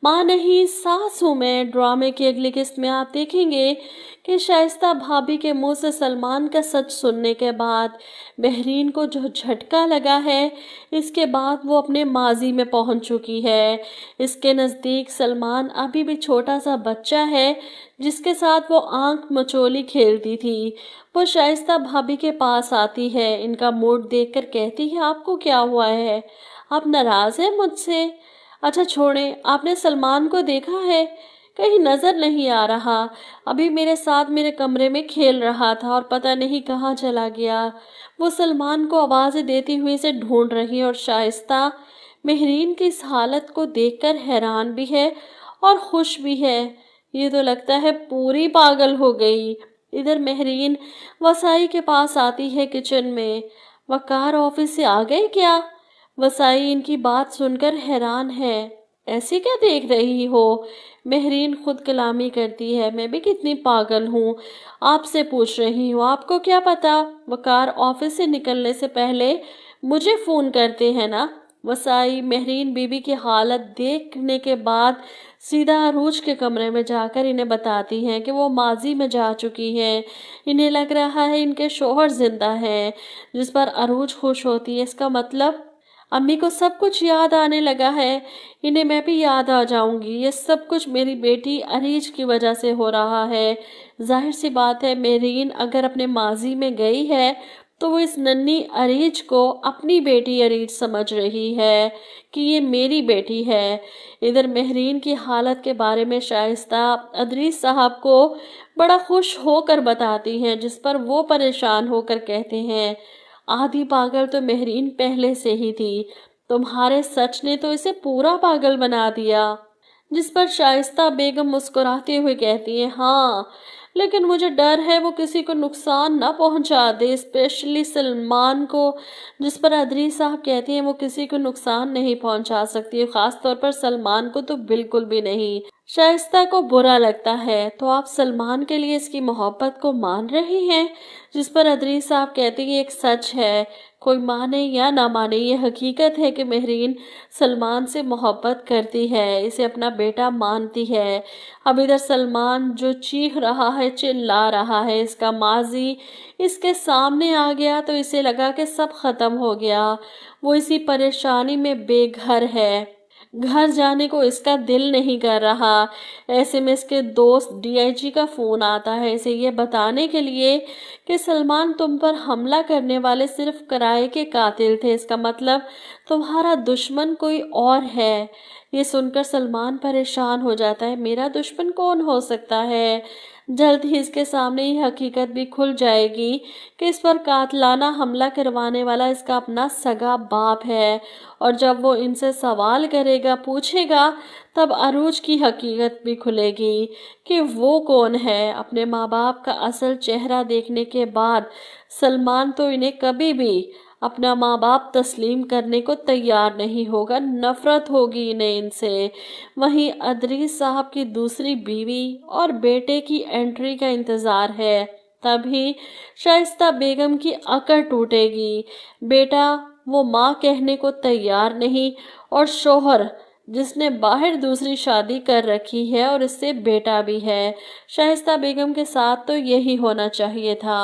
माँ नहीं सास हूँ मैं ड्रामे की अगली किस्त में आप देखेंगे कि शाइस्ता भाभी के मुंह से सलमान का सच सुनने के बाद महरीन को जो झटका लगा है, इसके बाद वो अपने माजी में पहुंच चुकी है। इसके नज़दीक सलमान अभी भी छोटा सा बच्चा है जिसके साथ वो आंख मचोली खेलती थी। वो शाइस्ता भाभी के पास आती है, इनका मूड देखकर कहती है, आपको क्या हुआ है? आप नाराज़ हैं मुझसे? अच्छा छोड़ें, आपने सलमान को देखा है? कहीं नजर नहीं आ रहा। अभी मेरे साथ मेरे कमरे में खेल रहा था और पता नहीं कहाँ चला गया। वो सलमान को आवाज़ें देती हुई इसे ढूंढ रही और शाइस्ता महरीन की इस हालत को देखकर हैरान भी है और खुश भी है। ये तो लगता है पूरी पागल हो गई। इधर महरीन वसाई के पास आती है किचन में। वकार ऑफिस से आ गए क्या? वसाई इनकी बात सुनकर हैरान है। ऐसे क्या देख रही हो? महरीन खुद कलामी करती है, मैं भी कितनी पागल हूँ, आपसे पूछ रही हूँ, आपको क्या पता? वकार ऑफिस से निकलने से पहले मुझे फोन करते हैं ना। वसाई महरीन बीबी की हालत देखने के बाद सीधा अरूज के कमरे में जाकर इन्हें बताती हैं कि वो माजी में जा चुकी हैं। इन्हें लग रहा है इनके शोहर जिंदा हैं, जिस पर अरूज खुश होती है। इसका मतलब अम्मी को सब कुछ याद आने लगा है, इन्हें मैं भी याद आ जाऊंगी। ये सब कुछ मेरी बेटी अरीज की वजह से हो रहा है। जाहिर सी बात है, मेरीन अगर अपने माजी में गई है तो वो इस नन्ही अरीज को अपनी बेटी अरीज समझ रही है कि ये मेरी बेटी है। इधर महरीन की हालत के बारे में शाइस्ता अदरीस साहब को बड़ा खुश होकर बताती हैं, जिस पर वो परेशान होकर कहते हैं, आधी पागल तो महरीन पहले से ही थी, तुम्हारे सच ने तो इसे पूरा पागल बना दिया। जिस पर शाइस्ता बेगम मुस्कुराते हुए कहती है, हाँ लेकिन मुझे डर है वो किसी को नुकसान ना पहुंचा दे, स्पेशली सलमान को। जिस पर अदरी साहब कहती हैं, वो किसी को नुकसान नहीं पहुंचा सकती, खास तौर पर सलमान को तो बिल्कुल भी नहीं। शाइस्ता को बुरा लगता है, तो आप सलमान के लिए इसकी मोहब्बत को मान रही हैं? जिस पर अदरी साहब कहते हैं, एक सच है, कोई माने या ना माने, ये हकीकत है कि महरीन सलमान से मोहब्बत करती है, इसे अपना बेटा मानती है। अब इधर सलमान जो चीख रहा है, चिल्ला रहा है, इसका माजी इसके सामने आ गया तो इसे लगा कि सब खत्म हो गया। वो इसी परेशानी में बेघर है, घर जाने को इसका दिल नहीं कर रहा। ऐसे में इसके दोस्त डीआईजी का फोन आता है इसे ये बताने के लिए कि सलमान तुम पर हमला करने वाले सिर्फ किराए के कातिल थे, इसका मतलब तुम्हारा दुश्मन कोई और है। ये सुनकर सलमान परेशान हो जाता है, मेरा दुश्मन कौन हो सकता है? जल्द ही इसके सामने ये हकीकत भी खुल जाएगी कि इस पर कातलाना हमला करवाने वाला इसका अपना सगा बाप है। और जब वो इनसे सवाल करेगा, पूछेगा, तब अरूज की हकीकत भी खुलेगी कि वो कौन है। अपने माँ बाप का असल चेहरा देखने के बाद सलमान तो इन्हें कभी भी अपना माँ बाप तस्लीम करने को तैयार नहीं होगा, नफरत होगी इन्हें इनसे। वहीं अदरीस साहब की दूसरी बीवी और बेटे की एंट्री का इंतजार है, तभी शाइस्ता बेगम की अकड़ टूटेगी। बेटा वो माँ कहने को तैयार नहीं, और शोहर जिसने बाहर दूसरी शादी कर रखी है और इससे बेटा भी है। शाइस्ता बेगम के साथ तो यही होना चाहिए था।